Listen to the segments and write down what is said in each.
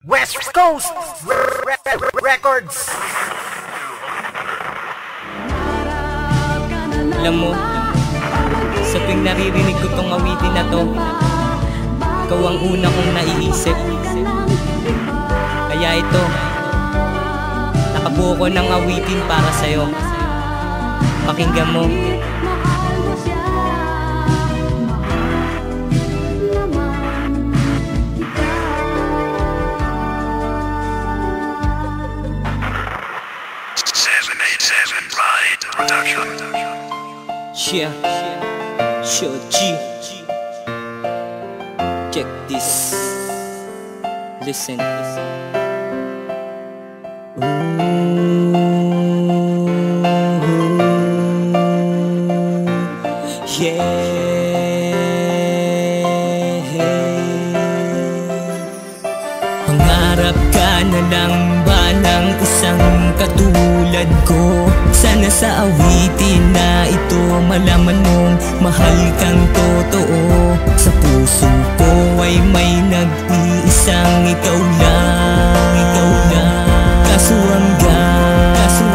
West Coast Records. Alam mo, sa tuwing naririnig ko tong awitin na to, ikaw ang una kong naiisip. Kaya ito, nakabuo ko ng awitin para sa'yo. Pakinggan mo. 787 Pride Production. Yeah, sure G. Check this. Listen. Pangarap ka na lang ba ng isang katulad ko? Sana sa awitin na ito malaman mong mahal kang totoo. Sa puso ko ay may nag-iisang ikaw lang, ikaw lang. Kaso hanggang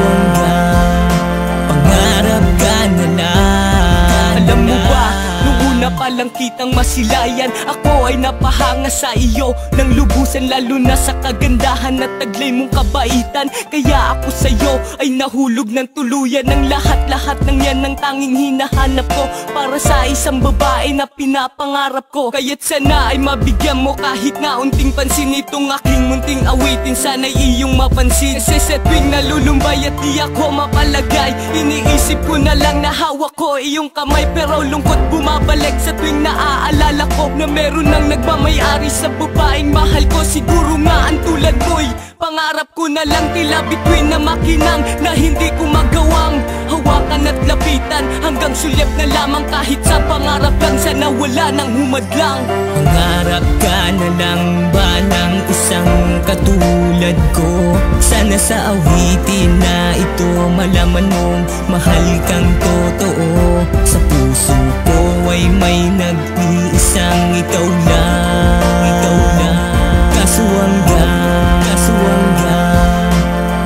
pangarap ka na lang. Alam mo ba, nung una palang kitang masilayan, ako ay napahanga sa iyo nang lubusan, lalo na sa kagandahan at taglay mong kabaitan. Kaya ako sa'yo ay nahulog ng tuluyan. Ng lahat-lahat ng yan ang tanging hinahanap ko para sa isang babae na pinapangarap ko. Kaya't sana ay mabigyan mo kahit na unting pansin itong aking munting awitin. Sana'y iyong mapansin, kasi sa tuwing nalulumbay at di ako mapalagay, iniisip ko na lang na hawak ko iyong kamay. Pero lungkot bumabalik sa tuwing naaalala ko na meron nang nagmamayari sa babaeng mahal ko. Siguro nga ang tulad mo'y pangarap ko na lang, tila bituin na makinang na hindi ko magawang hawakan at lapitan. Hanggang sulyap na lamang kahit sa pangarap lang, sana wala nang humadlang. Pangarap ka na lang ba ng isang katulad ko? Sana sa awitin na ito malaman mong mahal kang totoo. Sa puso ko ay may nag-iisang ikaw lang, ikaw lang. Kaso hanggang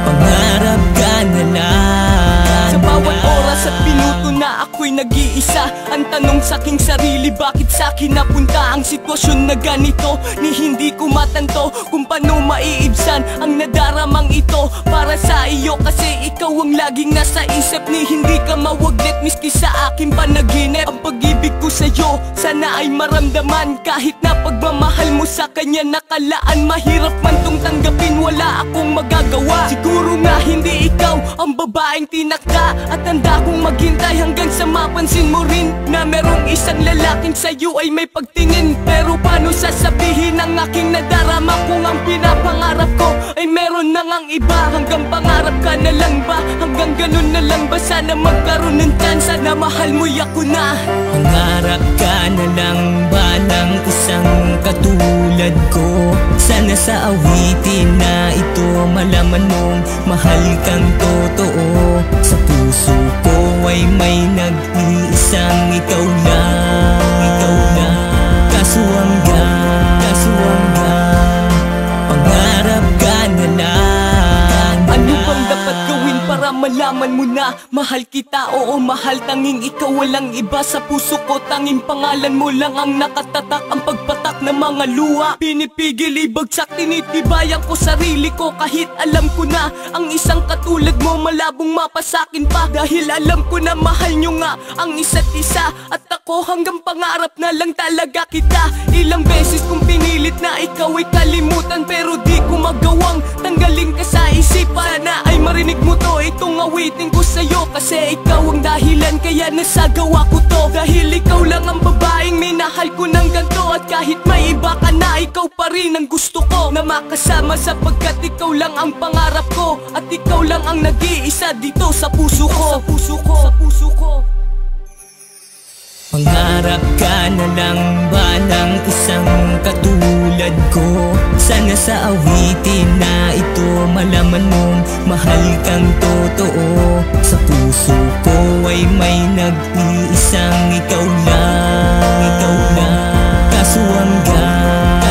pangarap ka na lang. Sa bawat oras at minuto na ako'y nag-iisa, ang tanong sa'king sarili, bakit sa'kin napunta ang sitwasyon na ganito? Ni hindi ko matanto kung paano maiibsan ang nadaramang ito para sa iyo. Kasi ikaw ang laging nasa isip, ni hindi ka mawaglit miski sa aking panaginip. Ang pag-ibig ko sa'yo sana ay maramdaman, kahit na pagmamahal mo sa kanya nakalaan. Mahirap man tong tanggapin, wala akong magagawa. Siguro nga hindi ikaw ang babaeng tinakda, at handa kong maghintay hanggang sa mapansin mo rin na merong isang lalaking sa'yo ay may pagtingin. Pero paano sasabihin ang aking nadarama kung ang pinapangarap ko ay meron na ngang iba? Hanggang pangarap ka na lang ba? Hanggang ganun na lang ba? Sana magkaroon ng tsansa na mahal mo'y ako na. Pangarap ka na lang ba ng isang katulad ko? Sana sa awitin na ito malaman mong mahal kang totoo. Sa puso ko ay may nag-iisang ikaw lang, ikaw lang. Kaso hanggang pangarap ka na lang. Ano bang dapat gawin para malaman mo na mahal kita? Oo, mahal, tanging ikaw, walang iba. Sa puso ko tanging pangalan mo lang ang nakatatak. Ang pagpatak ng mga luha pinipigil, ibagsak, tinitibayan ko sarili ko. Kahit alam ko na ang isang katulad mo malabong mapasakin pa, dahil alam ko na mahal nyo nga ang isa't isa. At ako hanggang pangarap na lang talaga kita. Ilang beses kong pinilit na ikaw ay kalimutan, pero di ko magawang tanggalin ka sa isipan. Na ay marinig mo to, itong awitin ko sa'yo, kasi ikaw ang dahilan kaya nasagawa ko to. Dahil ikaw lang ang babaeng minahal ko ng ganto, at kahit may iba ka na, ikaw pa rin ang gusto ko na makasama, sapagkat ikaw lang ang pangarap ko, at ikaw lang ang nag-iisa dito sa puso ko, sa puso ko, sa puso ko. Pangarap ka na lang ba ng isang katulad ko? Sana sa awitin na ito malaman mong mahal kang totoo. Sa puso ko ay may nag-iisang ikaw lang, ikaw lang. Kaso hanggang